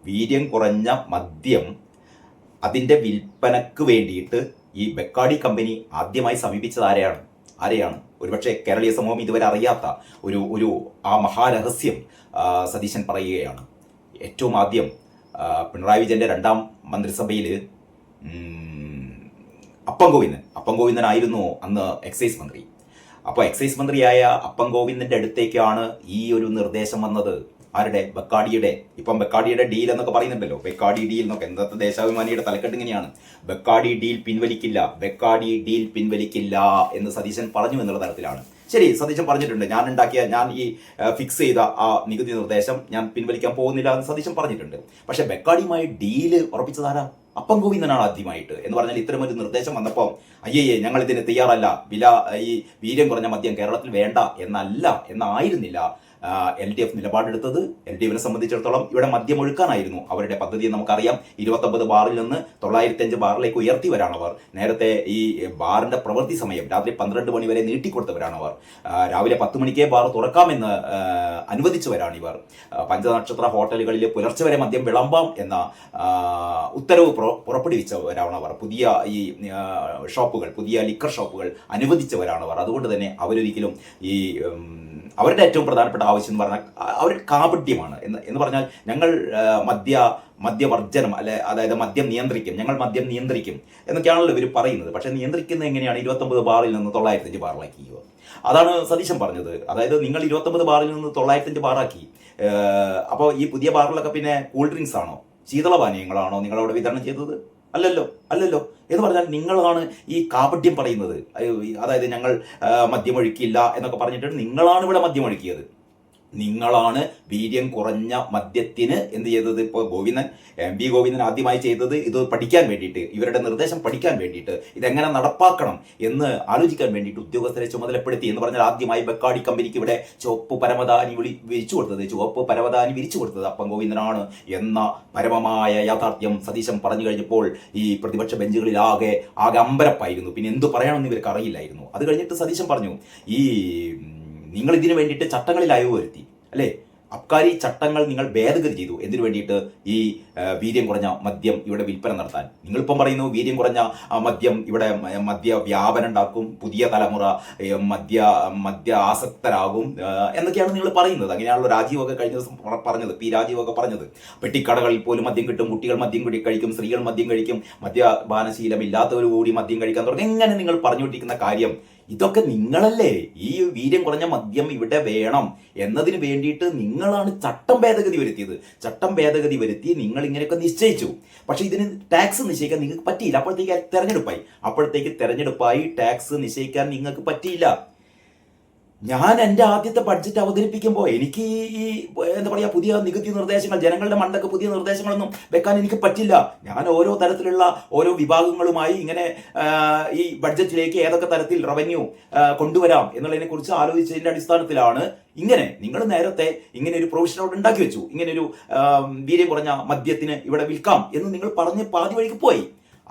വീര്യം കുറഞ്ഞ മദ്യം അതിൻ്റെ വിൽപ്പനക്ക് വേണ്ടിയിട്ട് ഈ ബെക്കാഡി കമ്പനി ആദ്യമായി സമീപിച്ചത് ആരെയാണ് ഒരുപക്ഷെ കേരളീയ സമൂഹം ഇതുവരെ അറിയാത്ത ഒരു ആ മഹാരഹസ്യം സതീശൻ പറയുകയാണ്. ഏറ്റവും ആദ്യം പിണറായി വിജയൻ്റെ രണ്ടാം മന്ത്രിസഭയിൽ അപ്പം ഗോവിന്ദനായിരുന്നു അന്ന് എക്സൈസ് മന്ത്രി. അപ്പോൾ എക്സൈസ് മന്ത്രിയായ അപ്പം ഗോവിന്ദൻ്റെ അടുത്തേക്കാണ് ഈ ഒരു നിർദ്ദേശം വന്നത്. ആരുടെ? ബെക്കാഡിയുടെ. ഇപ്പം ബെക്കാഡിയുടെ ഡീൽ എന്നൊക്കെ പറയുന്നുണ്ടല്ലോ, ബെക്കാഡി ഡീൽ എന്നൊക്കെ. എന്താ ദേശാഭിമാനിയുടെ തലക്കെട്ട് ഇങ്ങനെയാണ്: ബെക്കാഡി ഡീൽ പിൻവലിക്കില്ല എന്ന് സതീശൻ പറഞ്ഞു എന്നുള്ള തരത്തിലാണ്. ശരി, സതീശൻ പറഞ്ഞിട്ടുണ്ട്, ഞാൻ ഈ ഫിക്സ് ചെയ്ത ആ നികുതി നിർദ്ദേശം ഞാൻ പിൻവലിക്കാൻ പോകുന്നില്ല എന്ന് സതീശൻ പറഞ്ഞിട്ടുണ്ട്. പക്ഷെ ബെക്കാഡിയുമായി ഡീല് ഉറപ്പിച്ചതാരാ? അപ്പം ഗോവിന്ദനാണ് ആദ്യമായിട്ട്. എന്ന് പറഞ്ഞാൽ ഇത്തരമൊരു നിർദ്ദേശം വന്നപ്പോൾ ഞങ്ങൾ ഇതിന് തയ്യാറല്ല, ഈ വീര്യം കുറഞ്ഞ മദ്യം കേരളത്തിൽ വേണ്ട എന്നായിരുന്നില്ല LDF നിലപാടെടുത്തത്. LDFിനെ സംബന്ധിച്ചിടത്തോളം ഇവിടെ മദ്യം ഒഴുക്കാനായിരുന്നു അവരുടെ പദ്ധതി. നമുക്കറിയാം, 29 ബാറിൽ നിന്ന് 905 ബാറിലേക്ക് ഉയർത്തിവരാണവർ. നേരത്തെ ഈ ബാറിന്റെ പ്രവൃത്തി സമയം രാത്രി 12 മണി വരെ നീട്ടിക്കൊടുത്തവരാണവർ. രാവിലെ 10 മണിക്കേ ബാർ തുറക്കാമെന്ന് അനുവദിച്ചവരാണിവർ. പഞ്ചനക്ഷത്ര ഹോട്ടലുകളിൽ പുലർച്ചെ വരെ മദ്യം വിളമ്പാം എന്ന ഉത്തരവ് പുറപ്പെടുവിച്ചവരാണവർ. പുതിയ ഈ പുതിയ ലിക്കർ ഷോപ്പുകൾ അനുവദിച്ചവരാണവർ. അതുകൊണ്ട് തന്നെ അവരൊരിക്കലും അവരുടെ ഏറ്റവും പ്രധാനപ്പെട്ട ആവശ്യം എന്ന് പറഞ്ഞാൽ അവർ കാപട്യമാണ് എന്ന് പറഞ്ഞാൽ ഞങ്ങൾ മദ്യവർജനം അതായത് മദ്യം നിയന്ത്രിക്കും എന്നൊക്കെയാണല്ലോ ഇവർ പറയുന്നത്. പക്ഷേ നിയന്ത്രിക്കുന്നത് എങ്ങനെയാണ്? 29 ബാറിൽ നിന്ന് 905 ബാറിലാക്കി. അതാണ് സതീശൻ പറഞ്ഞത്. അതായത് നിങ്ങൾ 29 ബാറിൽ നിന്ന് 905 ബാറാക്കി. അപ്പോൾ ഈ പുതിയ ബാറിലൊക്കെ പിന്നെ കൂൾ ഡ്രിങ്ക്സ് ആണോ, ശീതളപാനീയങ്ങളാണോ നിങ്ങളവിടെ വിതരണം ചെയ്തത്? അല്ലല്ലോ എന്ന് പറഞ്ഞാൽ നിങ്ങളാണ് ഈ കാപട്യം പറയുന്നത്. അതായത് ഞങ്ങൾ മദ്യമൊഴുക്കില്ല എന്നൊക്കെ പറഞ്ഞിട്ട് നിങ്ങളാണ് ഇവിടെ മദ്യമൊഴുക്കിയത്. നിങ്ങളാണ് വീര്യം കുറഞ്ഞ മദ്യത്തിന് എന്ത് ചെയ്തത്? ഇപ്പോൾ MV ഗോവിന്ദൻ ആദ്യമായി ചെയ്തത് ഇത് പഠിക്കാൻ വേണ്ടിയിട്ട്, ഇവരുടെ നിർദ്ദേശം പഠിക്കാൻ വേണ്ടിയിട്ട്, ഇതെങ്ങനെ നടപ്പാക്കണം എന്ന് ആലോചിക്കാൻ വേണ്ടിയിട്ട് ഉദ്യോഗസ്ഥരെ ചുമതലപ്പെടുത്തി. എന്ന് പറഞ്ഞാൽ ആദ്യമായി ബെക്കാഡി കമ്പനിക്ക് ഇവിടെ ചുവപ്പ് പരവതാനി വിരിച്ചു കൊടുത്തത് അപ്പം ഗോവിന്ദനാണ് എന്ന പരമമായ യാഥാർത്ഥ്യം സതീശൻ പറഞ്ഞു കഴിഞ്ഞപ്പോൾ ഈ പ്രതിപക്ഷ ബെഞ്ചുകളിൽ ആകെ അമ്പരപ്പായിരുന്നു. പിന്നെ എന്തു പറയണമെന്ന് ഇവർക്ക് അറിയില്ലായിരുന്നു. അത് കഴിഞ്ഞിട്ട് സതീശൻ പറഞ്ഞു, നിങ്ങൾ ഇതിനു വേണ്ടിയിട്ട് ചട്ടങ്ങളിൽ അയവ് വരുത്തി അല്ലേ? അബ്കാരി ചട്ടങ്ങൾ നിങ്ങൾ ഭേദഗതി ചെയ്തു. എന്തിനു വേണ്ടിയിട്ട്? ഈ വീര്യം കുറഞ്ഞ മദ്യം ഇവിടെ വിൽപ്പന നടത്താൻ. നിങ്ങളിപ്പം പറയുന്നു വീര്യം കുറഞ്ഞ മദ്യം ഇവിടെ മദ്യ വ്യാപനം ഉണ്ടാക്കും, പുതിയ തലമുറ മദ്യ ആസക്തരാകും എന്നൊക്കെയാണ് നിങ്ങൾ പറയുന്നത്. അങ്ങനെയാണല്ലോ രാജീവൊക്കെ കഴിഞ്ഞ ദിവസം പറഞ്ഞത്, രാജീവൊക്കെ പറഞ്ഞത്. പെട്ടിക്കടകളിൽ പോലും മദ്യം കിട്ടും, കുട്ടികൾ മദ്യം കഴിക്കും, സ്ത്രീകൾ മദ്യം കഴിക്കും, മദ്യപാനശീലമില്ലാത്തവർ കൂടി മദ്യം കഴിക്കാൻ തുടങ്ങി. എങ്ങനെ നിങ്ങൾ പറഞ്ഞുകൊണ്ടിരിക്കുന്ന കാര്യം ഇതൊക്കെ നിങ്ങളല്ലേ? ഈ വീര്യം കുറഞ്ഞ മദ്യം ഇവിടെ വേണം എന്നതിന് വേണ്ടിയിട്ട് നിങ്ങളാണ് ചട്ടം ഭേദഗതി വരുത്തി നിങ്ങൾ ഇങ്ങനെയൊക്കെ നിശ്ചയിച്ചു. പക്ഷെ ഇതിന് ടാക്സ് നിശ്ചയിക്കാൻ നിങ്ങൾക്ക് പറ്റിയില്ല. അപ്പോഴത്തേക്ക് തെരഞ്ഞെടുപ്പായി ടാക്സ് നിശ്ചയിക്കാൻ നിങ്ങൾക്ക് പറ്റിയില്ല. ഞാൻ എൻ്റെ ആദ്യത്തെ ബഡ്ജറ്റ് അവതരിപ്പിക്കുമ്പോൾ എനിക്ക് ഈ പുതിയ നികുതി നിർദ്ദേശങ്ങൾ, ജനങ്ങളുടെ മണ്ടക്ക് പുതിയ നിർദ്ദേശങ്ങളൊന്നും വെക്കാൻ എനിക്ക് പറ്റില്ല. ഞാൻ ഓരോ തരത്തിലുള്ള ഓരോ വിഭാഗങ്ങളുമായി ഇങ്ങനെ ഈ ബഡ്ജറ്റിലേക്ക് ഏതൊക്കെ തരത്തിൽ റവന്യൂ കൊണ്ടുവരാം എന്നുള്ളതിനെ കുറിച്ച് ആലോചിച്ചതിൻ്റെ അടിസ്ഥാനത്തിലാണ് നിങ്ങൾ നേരത്തെ ഇങ്ങനെ ഒരു പ്രൊവിഷൻ അവിടെ ഉണ്ടാക്കി വെച്ചു. ഇങ്ങനെ ഒരു വീര്യം കുറഞ്ഞ മദ്യത്തിന് ഇവിടെ വിൽക്കാം എന്ന് നിങ്ങൾ പറഞ്ഞ് പാതി വഴിക്ക് പോയി.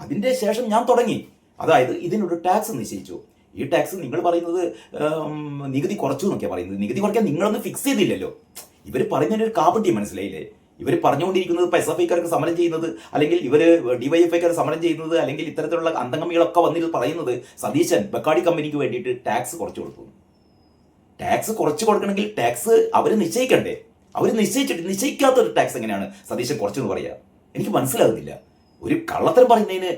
അതിൻ്റെ ശേഷം ഞാൻ തുടങ്ങി. അതായത് ഇതിനൊരു ടാക്സ് നിശ്ചയിച്ചു. ഈ ടാക്സ് നിങ്ങൾ പറയുന്നത് നികുതി കുറച്ചു എന്നൊക്കെയാണ് പറയുന്നത്. നികുതി കുറയ്ക്കാൻ നിങ്ങളൊന്നും ഫിക്സ് ചെയ്തില്ലല്ലോ. ഇവർ പറയുന്നതിനൊരു കാപട്യം മനസ്സിലായില്ലേ? ഇവർ പറഞ്ഞുകൊണ്ടിരിക്കുന്നത് ഇപ്പോൾ SFIക്കാർക്ക് സമരം ചെയ്യുന്നത്, അല്ലെങ്കിൽ ഇവർ DYFIക്കാർ സമരം ചെയ്യുന്നത്, അല്ലെങ്കിൽ ഇത്തരത്തിലുള്ള അന്തംഗമികളൊക്കെ വന്നിട്ട് പറയുന്നത് സതീശൻ ബെക്കാഡി കമ്പനിക്ക് വേണ്ടിയിട്ട് ടാക്സ് കുറച്ചു കൊടുത്തു. ടാക്സ് കുറച്ച് കൊടുക്കണമെങ്കിൽ ടാക്സ് അവർ നിശ്ചയിക്കണ്ടേ? അവർ നിശ്ചയിക്കാത്തൊരു ടാക്സ് എങ്ങനെയാണ് സതീശൻ കുറച്ചെന്ന് പറയുക? എനിക്ക് മനസ്സിലാകുന്നില്ല. ഒരു കള്ളത്തരം പറയുന്നതിന്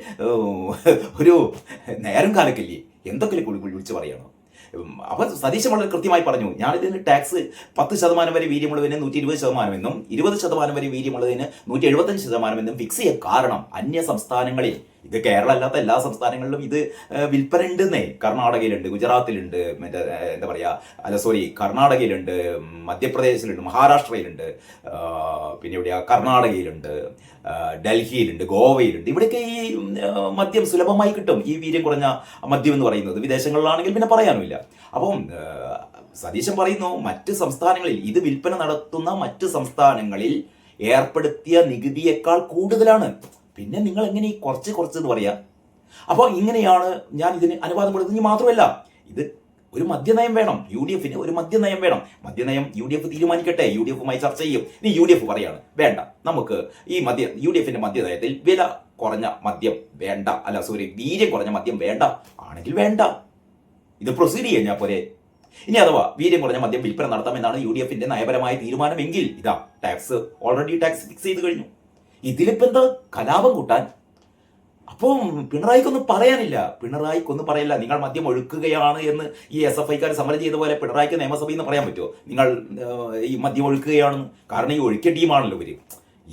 ഒരു നേരം കാലക്കല്ലേ എന്തൊക്കെ വിളിച്ച് പറയണം. അപ്പോൾ സതീശൻ വളരെ കൃത്യമായി പറഞ്ഞു, ഞാനിതിന് ടാക്സ് 10% വരെ വീര്യമുള്ളതിന് 120% എന്നും 20% വരെ വീര്യമുള്ളതിന് 175% എന്നും ഫിക്സ് ചെയ്യാൻ കാരണം അന്യ സംസ്ഥാനങ്ങളിൽ, ഇത് കേരളം അല്ലാത്ത എല്ലാ സംസ്ഥാനങ്ങളിലും ഇത് വിൽപ്പന ഉണ്ടെന്നേ. കർണാടകയിലുണ്ട്, ഗുജറാത്തിലുണ്ട്, കർണാടകയിലുണ്ട്, മധ്യപ്രദേശിലുണ്ട്, മഹാരാഷ്ട്രയിലുണ്ട്, പിന്നെ എവിടെയാ കർണാടകയിലുണ്ട്, ഡൽഹിയിലുണ്ട്, ഗോവയിലുണ്ട്. ഇവിടെയൊക്കെ ഈ മദ്യം സുലഭമായി കിട്ടും. ഈ വീര്യം കുറഞ്ഞ മദ്യം എന്ന് പറയുന്നത് വിദേശങ്ങളിലാണെങ്കിൽ പിന്നെ പറയാനുമില്ല. അപ്പം സതീശൻ പറയുന്നു, മറ്റ് സംസ്ഥാനങ്ങളിൽ ഇത് വിൽപ്പന നടത്തുന്ന മറ്റ് സംസ്ഥാനങ്ങളിൽ ഏർപ്പെടുത്തിയ നികുതിയേക്കാൾ കൂടുതലാണ്. പിന്നെ നിങ്ങൾ എങ്ങനെ ഈ കുറച്ച് എന്ന് പറയാം? അപ്പോൾ ഇങ്ങനെയാണ് ഞാൻ ഇതിന് അനുവാദം കൊടുത്തത്. മാത്രമല്ല, ഇത് ഒരു മദ്യനയം വേണം. യു ഡി എഫിന് ഒരു മദ്യനയം വേണം. മദ്യനയം യു ഡി എഫ് തീരുമാനിക്കട്ടെ, യു ഡി എഫുമായി ചർച്ച ചെയ്യും. ഇനി യു ഡി എഫ് പറയാണ് വേണ്ട, നമുക്ക് ഈ യു ഡി എഫിന്റെ മദ്യനയത്തിൽ വില കുറഞ്ഞ മദ്യം വേണ്ട, വീര്യം കുറഞ്ഞ മദ്യം വേണ്ട ആണെങ്കിൽ വേണ്ട, ഇത് പ്രൊസീഡ് ചെയ്യാൻ പോരെ. ഇനി അഥവാ വീര്യം കുറഞ്ഞ മദ്യം വിൽപ്പന നടത്താമെന്നാണ് യു ഡി എഫിന്റെ നയപരമായ തീരുമാനമെങ്കിൽ ഇതാ ഓൾറെഡി ടാക്സ് ഫിക്സ് ചെയ്ത് കഴിഞ്ഞു. ഇതിലിപ്പോ എന്താ കലാപം കൂട്ടാൻ? അപ്പോൾ പിണറായിക്കൊന്നും പറയാനില്ല. നിങ്ങൾ മദ്യം ഒഴുക്കുകയാണ് എന്ന് ഈ SFIക്കാർ സമരം ചെയ്ത പോലെ പിണറായിക്ക് നിയമസഭയിൽ നിന്ന് പറയാൻ പറ്റുമോ നിങ്ങൾ ഈ മദ്യം ഒഴുക്കുകയാണെന്ന്? കാരണം ഈ ഒഴുക്കിയ ടീമാണല്ലോ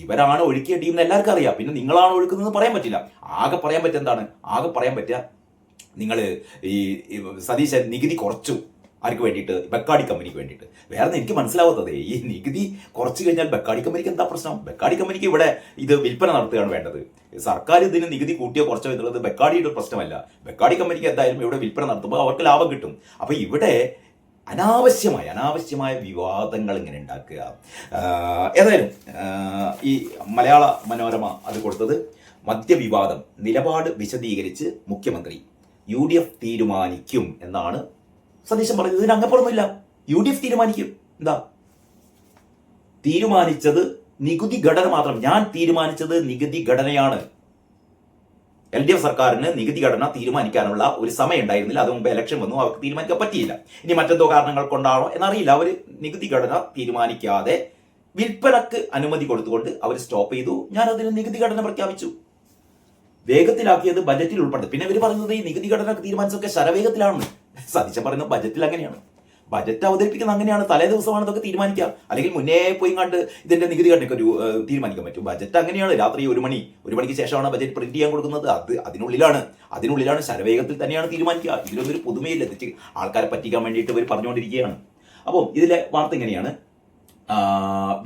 ഇവരാണ് ഒഴുക്കിയ ടീം എന്ന് എല്ലാവർക്കും അറിയാം. പിന്നെ നിങ്ങളാണ് ഒഴുക്കുന്നതെന്ന് പറയാൻ പറ്റില്ല. ആകെ പറയാൻ പറ്റുക നിങ്ങൾ ഈ സതീശൻ നികുതി കുറച്ചു. ആർക്ക് വേണ്ടിയിട്ട്? ബെക്കാഡി കമ്പനിക്ക് വേണ്ടിയിട്ട്. വേറെ എനിക്ക് മനസ്സിലാവാത്തത് ഈ നികുതി കുറച്ച് കഴിഞ്ഞാൽ ബെക്കാഡി കമ്പനിക്ക് എന്താ പ്രശ്നം? ബെക്കാഡി കമ്പനിക്ക് ഇവിടെ ഇത് വിൽപ്പന നടത്തുകയാണ് വേണ്ടത്. സർക്കാർ ഇതിന് നികുതി കൂട്ടിയോ കുറച്ചോ എന്നുള്ളത് ബെക്കാഡിയുടെ പ്രശ്നമല്ല. ബെക്കാഡി കമ്പനിക്ക് എന്തായാലും ഇവിടെ വിൽപ്പന നടത്തുമ്പോൾ അവർക്ക് ലാഭം കിട്ടും. അപ്പൊ ഇവിടെ അനാവശ്യമായ വിവാദങ്ങൾ ഇങ്ങനെ ഉണ്ടാക്കുക. ഏതായാലും ഈ മലയാള മനോരമ അത് കൊടുത്തത് മദ്യവിവാദം നിലപാട് വിശദീകരിച്ച് മുഖ്യമന്ത്രി UDF തീരുമാനിക്കും എന്നാണ് സതീശൻ പറഞ്ഞത്. ഇതിന് അങ്ങപ്പുറമൊന്നുമില്ല. UDF തീരുമാനിക്കും. എന്താ തീരുമാനിച്ചത്? നികുതി ഘടന മാത്രം. ഞാൻ തീരുമാനിച്ചത് നികുതി ഘടനയാണ്. LDF സർക്കാരിന് നികുതി ഘടന തീരുമാനിക്കാനുള്ള ഒരു സമയം ഉണ്ടായിരുന്നില്ല. അത് മുമ്പ് ഇലക്ഷൻ വന്നു, അവർക്ക് തീരുമാനിക്കാൻ പറ്റിയില്ല. ഇനി മറ്റെന്തോ കാരണങ്ങൾ കൊണ്ടാണോ എന്നറിയില്ല. അവർ നികുതി ഘടന തീരുമാനിക്കാതെ വിൽപ്പനക്ക് അനുമതി കൊടുത്തുകൊണ്ട് അവർ സ്റ്റോപ്പ് ചെയ്തു. ഞാൻ അതിന് നികുതി ഘടന പ്രഖ്യാപിച്ചു. വേഗത്തിലാക്കിയത് ബജറ്റിൽ ഉൾപ്പെടുത്തി. പിന്നെ ഇവർ പറയുന്നത് ഈ നികുതി ഘടന തീരുമാനിച്ചൊക്കെ ശരവേഗത്തിലാണെന്ന്. സതീശൻ പറയുന്നത് ബജറ്റിൽ അങ്ങനെയാണ്. ബജറ്റ് അവതരിപ്പിക്കുന്നത് അങ്ങനെയാണ്. തലേ ദിവസമാണ് ഇതൊക്കെ തീരുമാനിക്കുക. അല്ലെങ്കിൽ മുന്നേ പോയി കണ്ട് ഇതിന്റെ നികുതി ഘടനയ്ക്ക് ഒരു തീരുമാനിക്കാൻ പറ്റും. ബജറ്റ് അങ്ങനെയാണ്. രാത്രി 1 മണിക്ക് ശേഷമാണ് ബജറ്റ് പ്രിന്റ് ചെയ്യാൻ കൊടുക്കുന്നത്. അതിനുള്ളിലാണ് ശരവേഗത്തിൽ തന്നെയാണ് തീരുമാനിക്കുക. ഇതിലൊന്നൊരു പുതുമയില്ല. തെറ്റ് ആൾക്കാരെ പറ്റിക്കാൻ വേണ്ടിയിട്ട് ഇവർ പറഞ്ഞുകൊണ്ടിരിക്കുകയാണ്. അപ്പോൾ ഇതിലെ വാർത്ത ഇങ്ങനെയാണ്.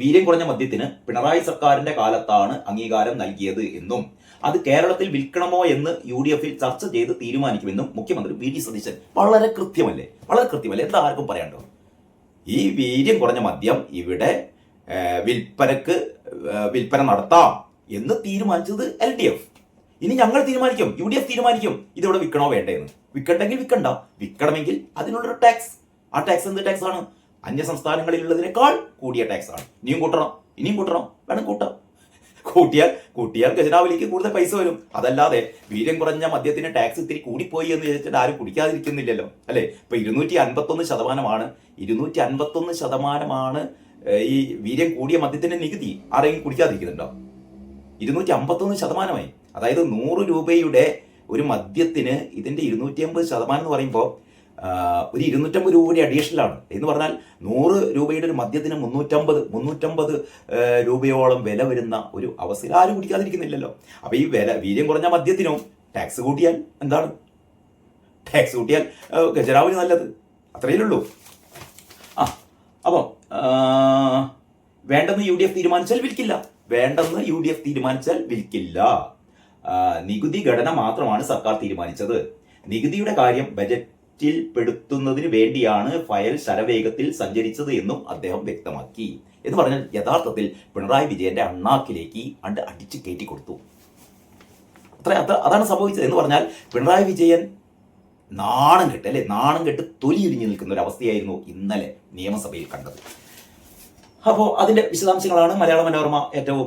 വീര്യം കുറഞ്ഞ മദ്യത്തിന് പിണറായി സർക്കാരിന്റെ കാലത്താണ് അംഗീകാരം നൽകിയത് എന്നും അത് കേരളത്തിൽ വിൽക്കണമോ എന്ന് UDFിൽ ചർച്ച ചെയ്ത് തീരുമാനിക്കുമെന്നും മുഖ്യമന്ത്രി VD സതീശൻ. വളരെ കൃത്യമല്ലേ? എന്താ ആർക്കും പറയാണ്ടോ? ഈ വീര്യം കുറഞ്ഞ മദ്യം ഇവിടെ വിൽപ്പന നടത്താം എന്ന് തീരുമാനിച്ചത് LDF. ഇനി ഞങ്ങൾ തീരുമാനിക്കും, UDF തീരുമാനിക്കും ഇതിവിടെ വിൽക്കണോ വേണ്ടേന്ന്. വിൽക്കണ്ടെങ്കിൽ വിൽക്കണ്ട, വിൽക്കണമെങ്കിൽ അതിനുള്ളൊരു ടാക്സ്. ആ ടാക്സ് എന്ത് ടാക്സ് ആണ്? അന്യ സംസ്ഥാനങ്ങളിലുള്ളതിനേക്കാൾ കൂടിയ ടാക്സ് ആണ്. ഇനിയും കൂട്ടണം, വേണം കൂട്ടാം. കൂട്ടിയാൽ ഖജനാവിലേക്ക് കൂടുതൽ പൈസ വരും. അതല്ലാതെ വീര്യം കുറഞ്ഞ മദ്യത്തിന് ടാക്സ് ഇത്തിരി കൂടിപ്പോയി എന്ന് വിചാരിച്ചിട്ട് ആരും കുടിക്കാതിരിക്കുന്നില്ലല്ലോ, അല്ലെ? ഇപ്പൊ 251% ഈ വീര്യം കൂടിയ മദ്യത്തിന്റെ നികുതി. ആരെങ്കിലും കുടിക്കാതിരിക്കുന്നുണ്ടോ? 251%. അതായത് 100 രൂപയുടെ ഒരു മദ്യത്തിന് ഇതിന്റെ 250% എന്ന് പറയുമ്പോൾ ഒരു 250 രൂപ കൂടി അഡീഷണൽ ആണ്. എന്ന് പറഞ്ഞാൽ 100 രൂപയുടെ ഒരു മദ്യത്തിന് 350 രൂപയോളം വില വരുന്ന ഒരു അവസ്ഥയിൽ ആരും കുടിക്കാതിരിക്കുന്നില്ലല്ലോ. അപ്പൊ ഈ വീര്യം കുറഞ്ഞ മദ്യത്തിനും ടാക്സ് കൂട്ടിയാൽ എന്താണ്? ടാക്സ് കൂട്ടിയാൽ ഖജനാവിന് നല്ലത്. അത്രയേ ഉള്ളൂ. അപ്പം വേണ്ടെന്ന് UDF തീരുമാനിച്ചാൽ വിൽക്കില്ല. നികുതി ഘടന മാത്രമാണ് സർക്കാർ തീരുമാനിച്ചത്. നികുതിയുടെ കാര്യം ബജറ്റിൽ പെടുത്തുന്നതിന് വേണ്ടിയാണ് ഫയൽ ശരവേഗത്തിൽ സഞ്ചരിച്ചത് എന്നും അദ്ദേഹം വ്യക്തമാക്കി. എന്ന് പറഞ്ഞാൽ യഥാർത്ഥത്തിൽ പിണറായി വിജയന്റെ അണ്ണാക്കിലേക്ക് അടിച്ചു കയറ്റി കൊടുത്തു. അതാണ് സംഭവിച്ചത്. എന്ന് പറഞ്ഞാൽ പിണറായി വിജയൻ നാണം കെട്ട് തൊലിയിടിഞ്ഞു നിൽക്കുന്ന ഒരു അവസ്ഥയായിരുന്നു ഇന്നലെ നിയമസഭയിൽ കണ്ടത്. അപ്പോൾ അതിന്റെ വിശദാംശങ്ങളാണ് മലയാള മനോരമ ഏറ്റവും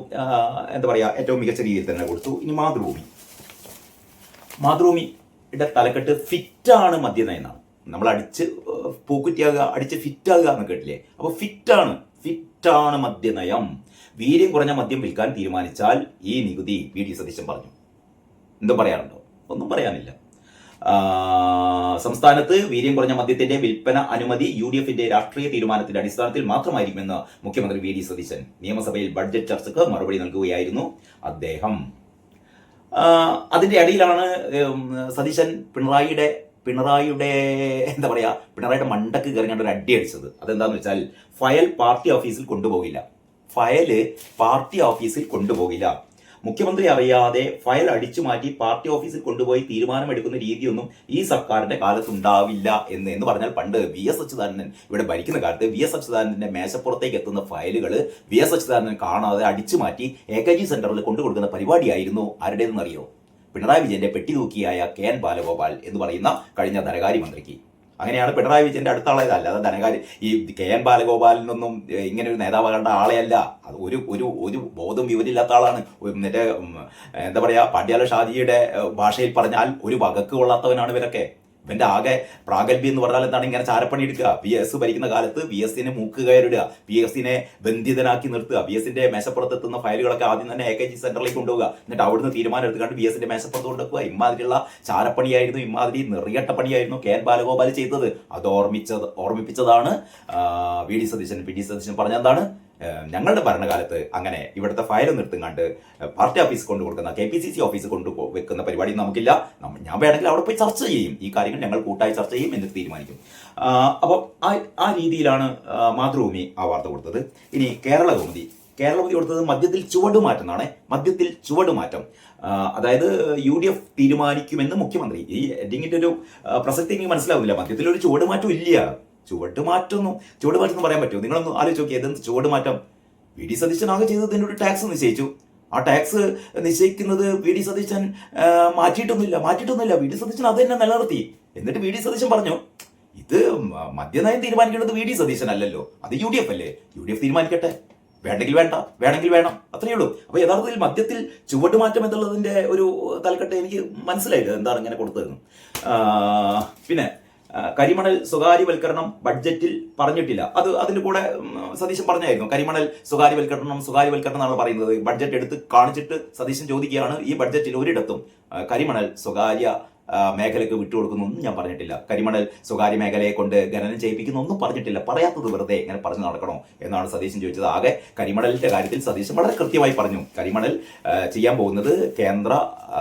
മികച്ച രീതിയിൽ തന്നെ കൊടുത്തു. ഇനി മാതൃഭൂമിയുടെ തലക്കെട്ട് ഫിറ്റാണ് മദ്യനയം എന്നാണ്. നമ്മൾ അടിച്ച് ഫിറ്റാകുക എന്ന് കേട്ടില്ലേ? അപ്പോൾ ഫിറ്റാണ് മദ്യനയം. വീര്യം കുറഞ്ഞ മദ്യം വിൽക്കാൻ തീരുമാനിച്ചാൽ ഈ നികുതി VD സതീശൻ പറഞ്ഞു. എന്തും പറയാറുണ്ടോ? ഒന്നും പറയാനില്ല. സംസ്ഥാനത്ത് വീര്യം കുറഞ്ഞ മദ്യത്തിന്റെ വിൽപ്പന അനുമതി UDFിന്റെ രാഷ്ട്രീയ തീരുമാനത്തിന്റെ അടിസ്ഥാനത്തിൽ മാത്രമായിരിക്കുമെന്ന് മുഖ്യമന്ത്രി VD സതീശൻ നിയമസഭയിൽ ബഡ്ജറ്റ് ചർച്ചയ്ക്ക് മറുപടി നൽകുകയായിരുന്നു അദ്ദേഹം. അതിന്റെ ഇടയിലാണ് സതീശൻ പിണറായിയുടെ മണ്ടക്ക് കയറിഞ്ഞാണ്ട് ഒരു അടി അടിച്ചത്. അതെന്താന്ന് വെച്ചാൽ ഫയൽ പാർട്ടി ഓഫീസിൽ കൊണ്ടുപോകില്ല. മുഖ്യമന്ത്രി അറിയാതെ ഫയൽ അടിച്ചു മാറ്റി പാർട്ടി ഓഫീസിൽ കൊണ്ടുപോയി തീരുമാനമെടുക്കുന്ന രീതിയൊന്നും ഈ സർക്കാരിന്റെ കാലത്തുണ്ടാവില്ല എന്ന് പറഞ്ഞാൽ പണ്ട് VS അച്യുതാനന്ദൻ ഇവിടെ ഭരിക്കുന്ന കാലത്ത് VS അച്യുതാനന്ദന്റെ മേശപ്പുറത്തേക്ക് എത്തുന്ന ഫയലുകൾ VS അച്യുതാനന്ദൻ കാണാതെ അടിച്ചു മാറ്റി AKG സെന്ററിൽ കൊണ്ടുകൊടുക്കുന്ന പരിപാടിയായിരുന്നു ആരുടേതെന്നറിയോ? പിണറായി വിജയന്റെ പെട്ടി തൂക്കിയായ KN ബാലഗോപാൽ എന്ന് പറയുന്ന കഴിഞ്ഞ ധനകാര്യമന്ത്രിക്ക്. അങ്ങനെയാണ് പിണറായി വിജയന്റെ അടുത്ത ആളേത്. അല്ലാതെ ധനകാര്യ ഈ KN ബാലഗോപാലനൊന്നും ഇങ്ങനെ ഒരു നേതാവാകേണ്ട ആളെയല്ല. അത് ഒരു ഒരു ഒരു ബോധം വിവരമില്ലാത്ത ആളാണ്. മറ്റേ എന്താ പറയാ, പാണ്ഡ്യാല ഷാജിയുടെ ഭാഷയിൽ പറഞ്ഞാൽ ഒരു വകക്ക് കൊള്ളാത്തവനാണ് ഇവരൊക്കെ. ഇവന്റെ ആകെ പ്രാഗൽഭ്യം എന്ന് പറഞ്ഞാൽ എന്താണ്? ഇങ്ങനെ ചാരപ്പണി എടുക്കുക. PS ഭരിക്കുന്ന കാലത്ത് PS മൂക്ക് കയറിടുക, PS ബന്ധിതനാക്കി നിർത്തുക, PS മേശപ്പുറത്തെത്തുന്ന ഫയലുകളൊക്കെ ആദ്യം തന്നെ AKG സെന്ററിലേക്ക് കൊണ്ടുപോകുക, എന്നിട്ട് അവിടുന്ന് തീരുമാനം എടുത്തുകൊണ്ട് PS മേശപ്പുറത്ത് കൊണ്ടുവെക്കുക. ഇമാതിരിയുള്ള ചാരപ്പണിയായിരുന്നു, ഇമാതിരി നെറിയട്ട പണിയായിരുന്നു KN ബാലഗോപാൽ ചെയ്തത്. അത് ഓർമ്മിപ്പിച്ചതാണ് VD സതീശൻ. PD സതീശൻ പറഞ്ഞെന്താണ്? ഞങ്ങളുടെ ഭരണകാലത്ത് അങ്ങനെ ഇവിടുത്തെ ഫയൽ നിർത്തും കണ്ട് പാർട്ടി ഓഫീസ് കൊണ്ടു കൊടുക്കുന്ന KPCC ഓഫീസ് കൊണ്ടു വെക്കുന്ന പരിപാടി നമുക്കില്ല. ഞാൻ വേണമെങ്കിൽ അവിടെ പോയി ചർച്ച ചെയ്യും, ഈ കാര്യങ്ങൾ ഞങ്ങൾ കൂട്ടായി ചർച്ച ചെയ്യും, എന്നിട്ട് തീരുമാനിക്കും. അപ്പോൾ ആ രീതിയിലാണ് മാതൃഭൂമി ആ വാർത്ത കൊടുത്തത്. ഇനി കേരളകൗമുദി കൊടുത്തത് മദ്യത്തിൽ ചുവടുമാറ്റം എന്നാണ്. മദ്യത്തിൽ ചുവടുമാറ്റം, അതായത് UDF തീരുമാനിക്കുമെന്ന് മുഖ്യമന്ത്രി. ഈ എഡിങ്ങിന്റെ ഒരു പ്രസക്തി എനിക്ക് മനസ്സിലാവുന്നില്ല. മദ്യത്തിലൊരു ചുവടുമാറ്റം ഇല്ല. ചുവടുമാറ്റം എന്ന് പറയാൻ പറ്റുമോ? നിങ്ങളൊന്ന് ആലോചിച്ച് നോക്കി, എന്ത് ചുവടുമാറ്റം? VD സതീശൻ ആകെ ചെയ്തതിൻ്റെ ഒരു ടാക്സ് നിശ്ചയിച്ചു. ആ ടാക്സ് നിശ്ചയിക്കുന്നത് VD സതീശൻ മാറ്റിയിട്ടൊന്നുമില്ല. VD സതീശൻ അത് തന്നെ നിലനിർത്തി. എന്നിട്ട് VD സതീശൻ പറഞ്ഞു, ഇത് മദ്യനയം തീരുമാനിക്കേണ്ടത് VD സതീശൻ അല്ലല്ലോ, അത് UDF അല്ലേ, UDF തീരുമാനിക്കട്ടെ, വേണ്ടെങ്കിൽ വേണ്ട, വേണമെങ്കിൽ വേണം, അത്രയേ ഉള്ളൂ. അപ്പോൾ യഥാർത്ഥത്തിൽ മദ്യത്തിൽ ചുവടുമാറ്റം എന്നുള്ളതിൻ്റെ ഒരു തലക്കെട്ട് എനിക്ക് മനസ്സിലായില്ല എന്താണ് ഇങ്ങനെ കൊടുത്തതെന്ന്. പിന്നെ കരിമണൽ സ്വകാര്യവൽക്കരണം ബഡ്ജറ്റിൽ പറഞ്ഞിട്ടില്ല. അതിന്റെ കൂടെ സതീശൻ പറഞ്ഞായിരുന്നു, കരിമണൽ സ്വകാര്യവൽക്കരണം എന്നാണ് പറയുന്നത്. ബഡ്ജറ്റ് എടുത്ത് കാണിച്ചിട്ട് സതീശൻ ചോദിക്കുകയാണ്, ഈ ബഡ്ജറ്റിൽ ഒരിടത്തും കരിമണൽ സ്വകാര്യ മേഖലയ്ക്ക് വിട്ടുകൊടുക്കുന്നൊന്നും ഞാൻ പറഞ്ഞിട്ടില്ല, കരിമണൽ സ്വകാര്യ മേഖലയെ കൊണ്ട് ഖനനം ചെയ്യിപ്പിക്കുന്നൊന്നും പറഞ്ഞിട്ടില്ല, പറയാത്തത് വെറുതെ ഇങ്ങനെ പറഞ്ഞു നടക്കണോ എന്നാണ് സതീശൻ ചോദിച്ചത്. ആകെ കരിമണലിന്റെ കാര്യത്തിൽ സതീശൻ വളരെ കൃത്യമായി പറഞ്ഞു, കരിമണൽ ചെയ്യാൻ പോകുന്നത് കേന്ദ്ര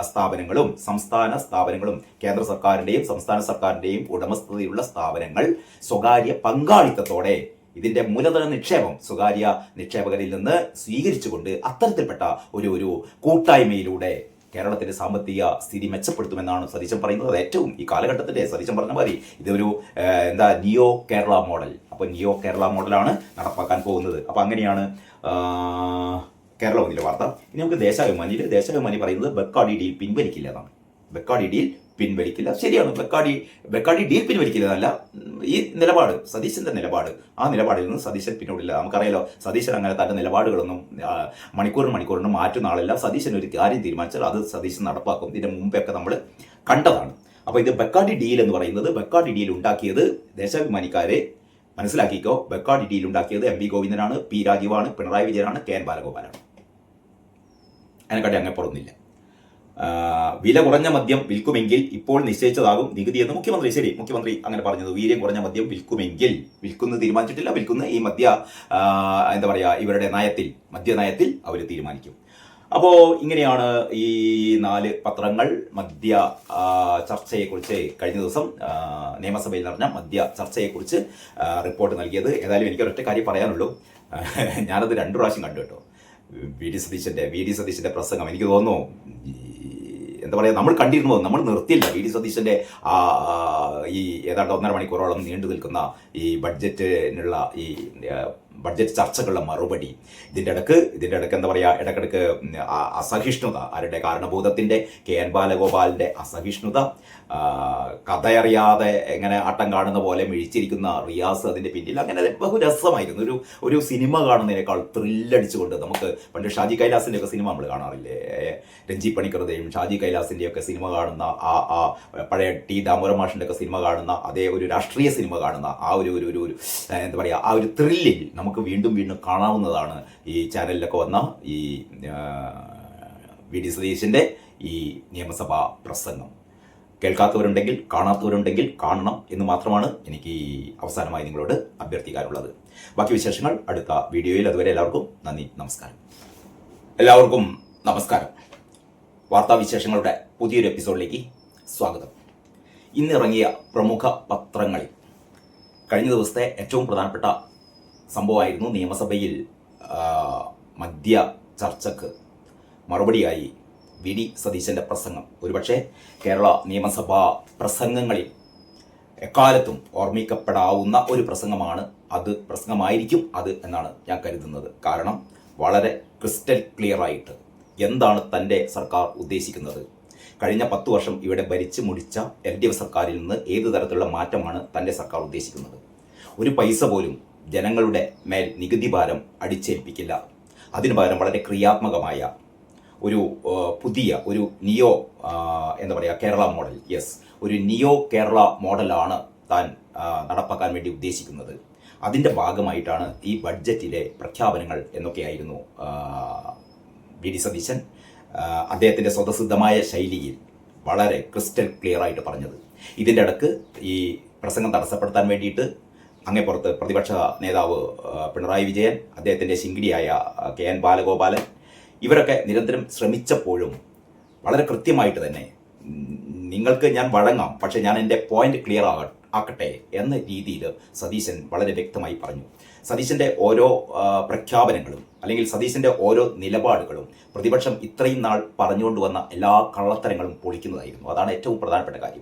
സ്ഥാപനങ്ങളും സംസ്ഥാന സ്ഥാപനങ്ങളും, കേന്ദ്ര സർക്കാരിന്റെയും സംസ്ഥാന സർക്കാരിന്റെയും ഉടമസ്ഥതയുള്ള സ്ഥാപനങ്ങൾ സ്വകാര്യ പങ്കാളിത്തത്തോടെ ഇതിന്റെ മൂലധന നിക്ഷേപം സ്വകാര്യ നിക്ഷേപകരിൽ നിന്ന് സ്വീകരിച്ചുകൊണ്ട് അത്തരത്തിൽപ്പെട്ട ഒരു കൂട്ടായ്മയിലൂടെ കേരളത്തിന്റെ സാമ്പത്തിക സ്ഥിതി മെച്ചപ്പെടുത്തുമെന്നാണ് സതീശൻ പറയുന്നത്. അത് ഏറ്റവും ഈ കാലഘട്ടത്തിന്റെ സതീശൻ പറഞ്ഞ മാതിരി ഇതൊരു നിയോ കേരള മോഡൽ. അപ്പോൾ നിയോ കേരള മോഡലാണ് നടപ്പാക്കാൻ പോകുന്നത്. അപ്പോൾ അങ്ങനെയാണ് കേരളത്തിലെ വാർത്ത. ഇനി നമുക്ക് ദേശാഭിമാനി പറയുന്നത് ബെക്കാഡി ഡീൽ പിൻവലിക്കില്ല എന്നാണ്. ബെക്കാഡി ഡീൽ പിൻവലിക്കില്ല, ശരിയാണ്. ബെക്കാഡി ഡീൽ പിൻവലിക്കില്ലെന്നല്ല, ഈ നിലപാട് സതീശന്റെ നിലപാട്, ആ നിലപാടിൽ നിന്ന് സതീശൻ പിന്നോടില്ല. നമുക്കറിയാലോ, സതീശൻ അങ്ങനെ തന്റെ നിലപാടുകളൊന്നും മണിക്കൂറിന് മാറ്റുന്ന ആളല്ല. സതീശൻ ഒരു കാര്യം തീരുമാനിച്ചാൽ അത് സതീശൻ നടപ്പാക്കും. ഇതിന്റെ മുമ്പൊക്കെ നമ്മൾ കണ്ടതാണ്. അപ്പോൾ ഇത് ബെക്കാഡി ഡീൽ എന്ന് പറയുന്നത്, ബെക്കാഡി ഡീൽ ഉണ്ടാക്കിയത് ദേശാഭിമാനിക്കാരെ മനസ്സിലാക്കിക്കോ, ബെക്കാഡി ഡീൽ ഉണ്ടാക്കിയത് MV ഗോവിന്ദനാണ്, P രാജീവാണ്, പിണറായി വിജയനാണ്, KN ബാലഗോപാലാണ്. അതിനെക്കാട്ടി അങ്ങനെപ്പുറമൊന്നുമില്ല. വില കുറഞ്ഞ മദ്യം വിൽക്കുമെങ്കിൽ ഇപ്പോൾ നിശ്ചയിച്ചതാകും നികുതി എന്ന് മുഖ്യമന്ത്രി. ശരി, മുഖ്യമന്ത്രി അങ്ങനെ പറഞ്ഞത്. വീര്യം കുറഞ്ഞ മദ്യം വിൽക്കുമെങ്കിൽ, വിൽക്കുന്ന തീരുമാനിച്ചിട്ടില്ല, വിൽക്കുന്ന ഈ എന്താ പറയുക, ഇവരുടെ മദ്യനയത്തിൽ അവർ തീരുമാനിക്കും. അപ്പോൾ ഇങ്ങനെയാണ് ഈ 4 പത്രങ്ങൾ മദ്യ ചർച്ചയെക്കുറിച്ച് കഴിഞ്ഞ ദിവസം നിയമസഭയിൽ നടന്ന മദ്യ ചർച്ചയെക്കുറിച്ച് റിപ്പോർട്ട് നൽകിയത്. ഏതായാലും എനിക്ക് ഒരൊറ്റ കാര്യം പറയാനുള്ളൂ, ഞാനത് 2 പ്രാവശ്യം കണ്ടു കേട്ടോ. VD സതീശന്റെ പ്രസംഗം എനിക്ക് തോന്നുന്നു, എന്താ പറയുക, നമ്മൾ കണ്ടിരുന്നു, നമ്മൾ നിർത്തിയില്ല. VD സതീശന്റെ ഈ ഏതാണ്ട് 1.5 മണിക്കൂറോളം നീണ്ടു നിൽക്കുന്ന ഈ ബഡ്ജറ്റിനുള്ള ഈ ബഡ്ജറ്റ് ചർച്ചകളുടെ മറുപടി, ഇതിൻ്റെ ഇടക്ക് എന്താ പറയുക, ഇടക്കിടക്ക് അസഹിഷ്ണുത, ആരുടെ കാരണഭൂതത്തിൻ്റെ KN ബാലഗോപാലിൻ്റെ അസഹിഷ്ണുത, കഥയറിയാതെ എങ്ങനെ ആട്ടം കാണുന്ന പോലെ മിഴിച്ചിരിക്കുന്ന റിയാസ് അതിൻ്റെ പിന്നിൽ, അങ്ങനെ ബഹുരസമായിരുന്നു. ഒരു സിനിമ കാണുന്നതിനേക്കാൾ ത്രില്ലടിച്ചുകൊണ്ട് നമുക്ക് പണ്ട് ഷാജി കൈലാസിൻ്റെ ഒക്കെ സിനിമ നമ്മൾ കാണാറില്ലേ, രഞ്ജി പണിക്കറുടെയും ഷാജി കൈലാസിൻ്റെ ഒക്കെ സിനിമ കാണുന്ന ആ പഴയ T ദാമോദരൻ മാഷിൻ്റെ ഒക്കെ സിനിമ കാണുന്ന അതേ ഒരു രാഷ്ട്രീയ സിനിമ കാണുന്ന ആ ഒരു എന്താ പറയുക, ആ ഒരു ത്രില്ലിൽ നമുക്ക് വീണ്ടും കാണാവുന്നതാണ് ഈ ചാനലിലൊക്കെ വന്ന ഈ VD സതീശൻ്റെ ഈ നിയമസഭാ പ്രസംഗം. കേൾക്കാത്തവരുണ്ടെങ്കിൽ കാണാത്തവരുണ്ടെങ്കിൽ കാണണം എന്ന് മാത്രമാണ് എനിക്ക് അവസാനമായി നിങ്ങളോട് അഭ്യർത്ഥിക്കാനുള്ളത്. ബാക്കി വിശേഷങ്ങൾ അടുത്ത വീഡിയോയിൽ. അതുവരെ എല്ലാവർക്കും നന്ദി, നമസ്കാരം. വാർത്താവിശേഷങ്ങളുടെ പുതിയൊരു എപ്പിസോഡിലേക്ക് സ്വാഗതം. ഇന്നിറങ്ങിയ പ്രമുഖ പത്രങ്ങളിൽ കഴിഞ്ഞ ദിവസത്തെ ഏറ്റവും പ്രധാനപ്പെട്ട സംഭവമായിരുന്നു നിയമസഭയിൽ മദ്യ ചർച്ചക്ക് മറുപടിയായി VD സതീശൻ്റെ പ്രസംഗം. ഒരുപക്ഷെ കേരള നിയമസഭാ പ്രസംഗങ്ങളിൽ എക്കാലത്തും ഓർമ്മിക്കപ്പെടാവുന്ന ഒരു പ്രസംഗമായിരിക്കും അത് എന്നാണ് ഞാൻ കരുതുന്നത്. കാരണം വളരെ ക്രിസ്റ്റൽ ക്ലിയർ ആയിട്ട് എന്താണ് തൻ്റെ സർക്കാർ ഉദ്ദേശിക്കുന്നത്, കഴിഞ്ഞ 10 വർഷം ഇവിടെ ഭരിച്ചു മുടിച്ച LDF സർക്കാരിൽ നിന്ന് ഏത് തരത്തിലുള്ള മാറ്റമാണ് തൻ്റെ സർക്കാർ ഉദ്ദേശിക്കുന്നത്? ഒരു പൈസ പോലും ജനങ്ങളുടെ മേൽ നികുതി ഭാരം അടിച്ചേൽപ്പിക്കില്ല. അതിനു പകരം വളരെ ക്രിയാത്മകമായ ഒരു പുതിയ ഒരു നിയോ എന്താ പറയുക കേരള മോഡൽ, ഒരു നിയോ കേരള മോഡലാണ് താൻ നടപ്പാക്കാൻ വേണ്ടി ഉദ്ദേശിക്കുന്നത്. അതിൻ്റെ ഭാഗമായിട്ടാണ് ഈ ബഡ്ജറ്റിലെ പ്രഖ്യാപനങ്ങൾ എന്നൊക്കെയായിരുന്നു വി.ഡി. സതീശൻ അദ്ദേഹത്തിൻ്റെ സ്വതസിദ്ധമായ ശൈലിയിൽ വളരെ ക്രിസ്റ്റൽ ക്ലിയർ ആയിട്ട് പറഞ്ഞത്. ഇതിൻ്റെ ഇടക്ക് ഈ പ്രസംഗം തടസ്സപ്പെടുത്താൻ വേണ്ടിയിട്ട് അങ്ങേപ്പുറത്ത് പ്രതിപക്ഷ നേതാവ് പിണറായി വിജയൻ, അദ്ദേഹത്തിൻ്റെ ശിങ്കിടിയായ KN ബാലഗോപാലൻ, ഇവരൊക്കെ നിരന്തരം ശ്രമിച്ചപ്പോഴും വളരെ കൃത്യമായിട്ട് തന്നെ നിങ്ങൾക്ക് ഞാൻ വഴങ്ങാം, പക്ഷേ ഞാൻ എൻ്റെ പോയിന്റ് ക്ലിയർ ആക്കട്ടെ എന്ന രീതിയിൽ സതീശൻ വളരെ വ്യക്തമായി പറഞ്ഞു. സതീശൻ്റെ ഓരോ പ്രഖ്യാപനങ്ങളും അല്ലെങ്കിൽ സതീശൻ്റെ ഓരോ നിലപാടുകളും പ്രതിപക്ഷം ഇത്രയും നാൾ പറഞ്ഞുകൊണ്ടുവന്ന എല്ലാ കള്ളത്തരങ്ങളും പൊളിക്കുന്നതായിരുന്നു. അതാണ് ഏറ്റവും പ്രധാനപ്പെട്ട കാര്യം.